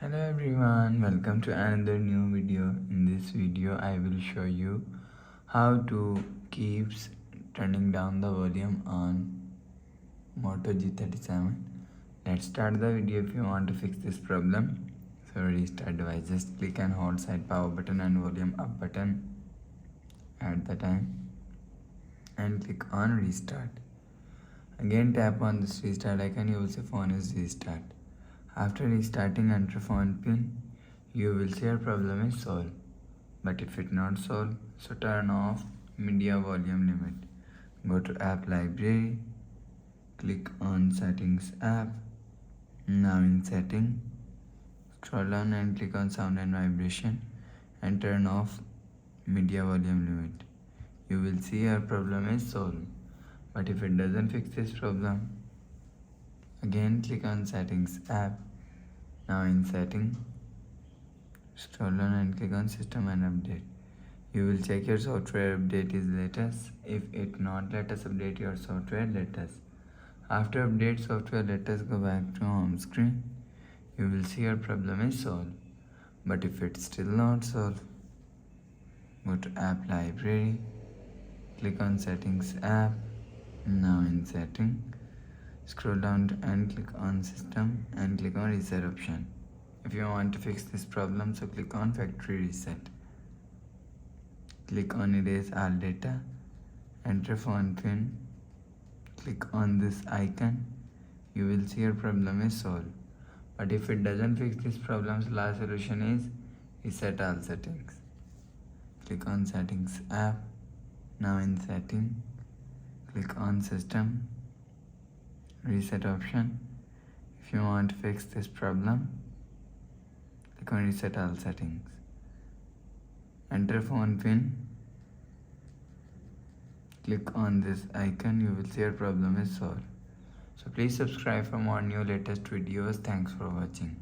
Hello everyone, welcome to another new video. In this video I will show you how to keep turning down the volume on Moto G37. Let's start the video. If you want to fix this problem, so restart device, just click and hold side power button and volume up button at the time and click on restart. Again tap on this restart icon, you will see phone is restart. After restarting, enter phone pin, you will see your problem is solved. But if it not solved, so turn off media volume limit. Go to app library, click on settings app. Now in setting, scroll down and click on sound and vibration and turn off media volume limit. You will see your problem is solved. But if it doesn't fix this problem, again click on settings app. Now in setting, scroll down and click on system and update. You will check your software update is latest. If it not, let us update your software latest. After update software latest, go back to home screen. You will see your problem is solved. But if it's still not solved, go to app library, click on settings app. Now in setting, scroll down and click on system and click on reset option. If you want to fix this problem, so click on factory reset. Click on erase all data, enter phone pin, click on this icon. You will see your problem is solved. But if it doesn't fix this problem, so last solution is reset all settings. Click on settings app. Now in setting, click on system, reset option. If you want to fix this problem, click on reset all settings. Enter phone pin, click on this icon. You will see your problem is solved. So please subscribe for more new latest videos. Thanks for watching.